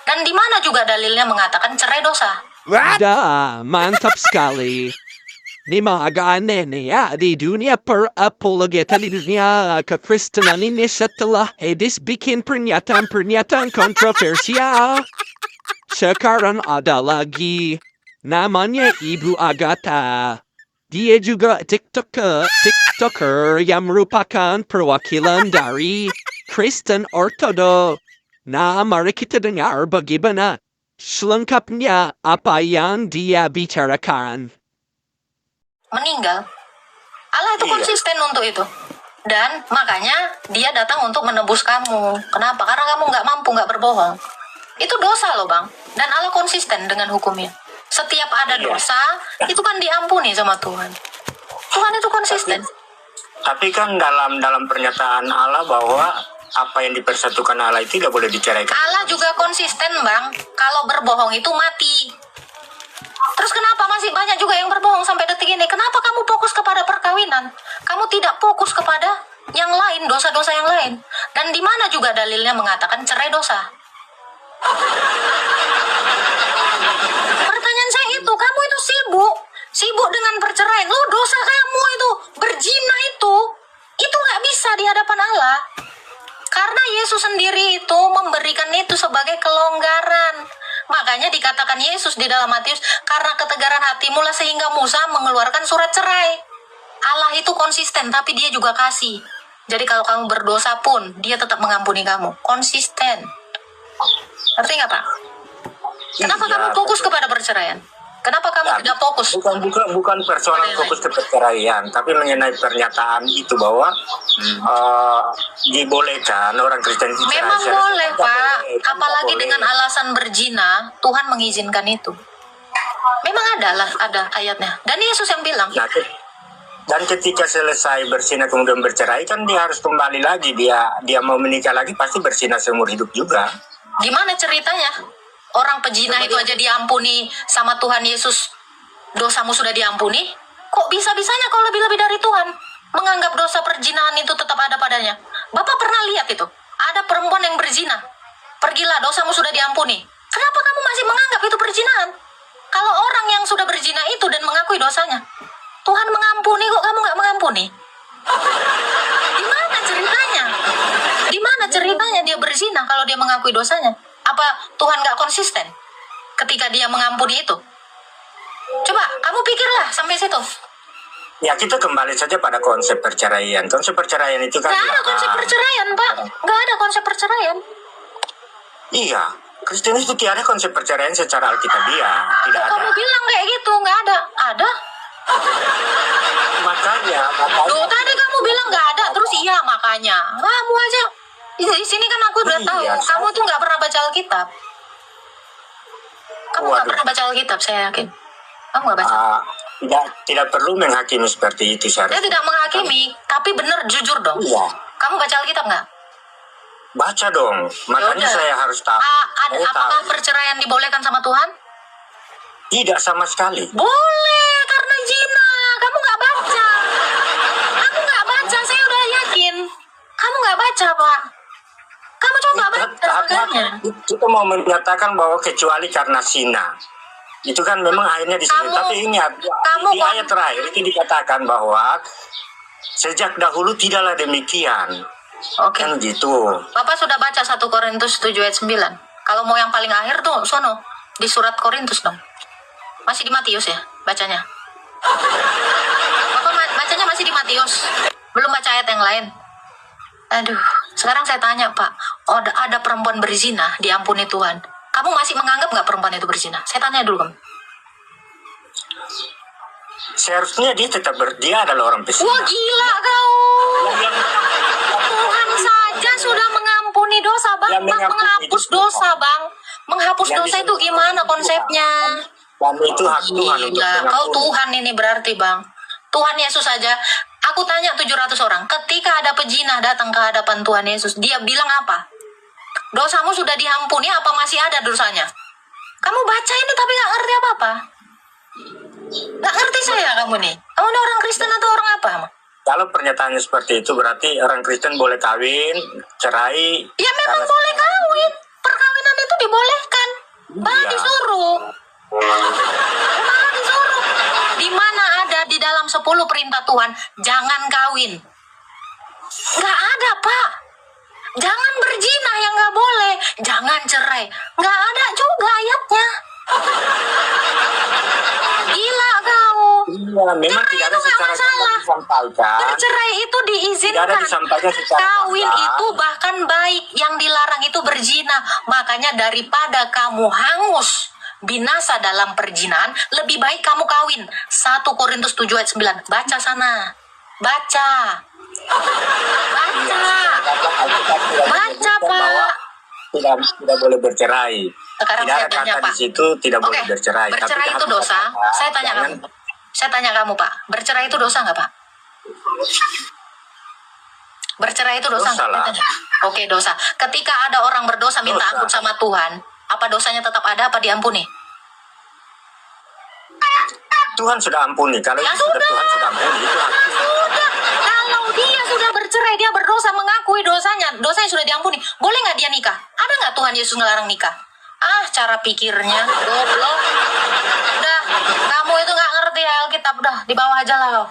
Dan di mana juga dalilnya mengatakan cerai dosa? Dah, mantap sekali. Ni mga aneh di dunia perapologetan di dunia kekristenan ini setelah Edis bikin pernyataan-pernyataan kontroversial. Sekarang ada lagi. Namanya Ibu Agatha. Dia juga TikToker yang merupakan perwakilan dari Kristen Ortodoks. Nah, mari kita dengar bagaimana selengkapnya apa yang dia bicarakan. Meninggal. Allah itu konsisten untuk itu. Dan makanya dia datang untuk menebus kamu. Kenapa? Karena kamu nggak mampu, nggak berbohong. Itu dosa loh bang. Dan Allah konsisten dengan hukumnya. Setiap ada dosa, itu kan diampuni sama Tuhan. Tuhan itu konsisten. Tapi kan dalam pernyataan Allah bahwa apa yang dipersatukan Allah itu tidak boleh diceraikan. Allah juga konsisten bang. Kalau berbohong itu mati. Terus kenapa masih banyak juga yang berbohong sampai detik ini? Kenapa kamu fokus kepada perkawinan? Kamu tidak fokus kepada yang lain, dosa-dosa yang lain. Dan di mana juga dalilnya mengatakan cerai dosa? Pertanyaan saya itu, kamu itu sibuk dengan perceraian. Lo dosa kamu itu, berzina itu nggak bisa di hadapan Allah. Karena Yesus sendiri itu memberikan itu sebagai kelonggaran. Makanya dikatakan Yesus di dalam Matius, karena ketegaran hatimu lah sehingga Musa mengeluarkan surat cerai. Allah itu konsisten, tapi dia juga kasih. Jadi kalau kamu berdosa pun, dia tetap mengampuni kamu. Konsisten. Ngerti nggak Pak? Kenapa kamu fokus kepada perceraian? Kenapa kamu tidak fokus? Bukan persoalan fokus ke perceraian, tapi mengenai pernyataan itu bahwa dibolehkan orang Kristen itu cerai. Memang boleh Pak, apalagi dengan alasan berzina, Tuhan mengizinkan itu. Memang ada ayatnya. Dan Yesus yang bilang. Nah, dan ketika selesai berzina kemudian bercerai, kan dia harus kembali lagi. Dia mau menikah lagi pasti berzina seumur hidup juga. Gimana ceritanya? Orang pezina itu aja diampuni sama Tuhan Yesus. Dosamu sudah diampuni. Kok bisa-bisanya kau lebih-lebih dari Tuhan? Menganggap dosa perzinahan itu tetap ada padanya. Bapak pernah lihat itu? Ada perempuan yang berzina. Pergilah, dosamu sudah diampuni. Kenapa kamu masih menganggap itu perzinahan? Kalau orang yang sudah berzina itu dan mengakui dosanya, Tuhan mengampuni, kok kamu nggak mengampuni? Di mana ceritanya? Di mana ceritanya dia berzina kalau dia mengakui dosanya? Apa Tuhan gak konsisten ketika dia mengampuni itu? Coba kamu pikirlah sampai situ. Ya kita kembali saja pada konsep perceraian. Konsep perceraian itu kan Gak ada konsep perceraian Pak. Gak ada konsep perceraian. Iya, Kristen itu tidak ada konsep perceraian secara alkitabiah. Tidak ada. Kamu bilang kayak gitu, gak ada. Ada. Makanya. Loh, tadi kamu bilang gak ada, terus iya makanya. Kamu aja. Di sini kan aku udah tahu, kamu tuh nggak pernah baca Alkitab. Kamu nggak pernah baca Alkitab, saya yakin. Kamu nggak baca. Tidak perlu menghakimi seperti itu. Saya tidak menghakimi, tapi benar jujur dong. Iya. Kamu baca Alkitab nggak? Baca dong, makanya Yaudah. saya harus tahu. Apakah perceraian dibolehkan sama Tuhan? Tidak sama sekali. Boleh, karena zina. Kamu nggak baca. Aku nggak baca, saya udah yakin. Kamu nggak baca, Pak. Kamu coba baca makanya. Kita mau menyatakan bahwa kecuali karena zina. Itu kan memang akhirnya disebut. Tapi ingat, di ayat terakhir itu dikatakan bahwa sejak dahulu tidaklah demikian. Oke. Kan gitu. Bapak sudah baca 1 Korintus 7 ayat 9. Kalau mau yang paling akhir tuh, sono. Di surat Korintus dong. Masih di Matius ya, bacanya. Bapak bacanya masih di Matius. Belum baca ayat yang lain. Aduh, sekarang saya tanya Pak, ada perempuan berzina diampuni Tuhan. Kamu masih menganggap nggak perempuan itu berzina? Saya tanya dulu kamu. Seharusnya dia adalah orang pezina. Wah gila kau. Tuhan saja sudah mengampuni dosa bang, menghapus dosa bang. Menghapus dosa itu gimana konsepnya? Dan itu hak Tuhan untuk mengampuni. Kau Tuhan ini berarti bang. Tuhan Yesus saja. Aku tanya 700 orang, ketika ada pezina datang ke hadapan Tuhan Yesus, dia bilang apa? Dosamu sudah diampuni, apa masih ada dosanya? Kamu baca ini tapi gak ngerti apa-apa. Gak ngerti saya kamu nih. Kamu ini orang Kristen atau orang apa? Kalau pernyataannya seperti itu, berarti orang Kristen boleh kawin, cerai. Ya memang boleh kawin. Perkawinan itu dibolehkan. Malah Iya. disuruh. Malah disuruh. Di mana ada di dalam 10 perintah Tuhan, jangan kawin. Nggak ada, Pak. Jangan berzina yang nggak boleh. Jangan cerai. Nggak ada juga ayatnya. Gila kau. Iya, memang Cerai tidak ada itu nggak secara masalah. jelas disampaikan. Bercerai itu Tidak ada diizinkan. disampaikan secara Kawin gamblang. itu bahkan baik. Yang dilarang itu berzina. Makanya daripada kamu hangus binasa dalam perzinahan, lebih baik kamu kawin. 1 Korintus 7 ayat 9. Baca sana. Baca. Baca. Baca, Pak. Tidak boleh bercerai. Sekarang Tidak saya ada tanya, kata Pak. di situ tidak boleh Oke, bercerai. Tapi bercerai itu kata- dosa. Saya tanya jangan- kamu. Saya tanya kamu, Pak. Bercerai itu dosa nggak, Pak? Bercerai itu dosa Dosa nggak? lah. Saya tanya. Oke, dosa. Ketika ada orang berdosa minta Dosa. ampun sama Tuhan, apa dosanya tetap ada, apa diampuni? Tuhan sudah ampuni. Kalau Ya itu sudah sudah. Tuhan sudah ampuni, itu hak Tuhan. Sudah. Kalau dia sudah bercerai, dia berdosa, mengakui dosanya sudah diampuni. Boleh nggak dia nikah? Ada nggak Tuhan Yesus ngelarang nikah? Ah, cara pikirnya goblok. Udah, kamu itu nggak ngerti Alkitab, udah di bawah aja lah kau.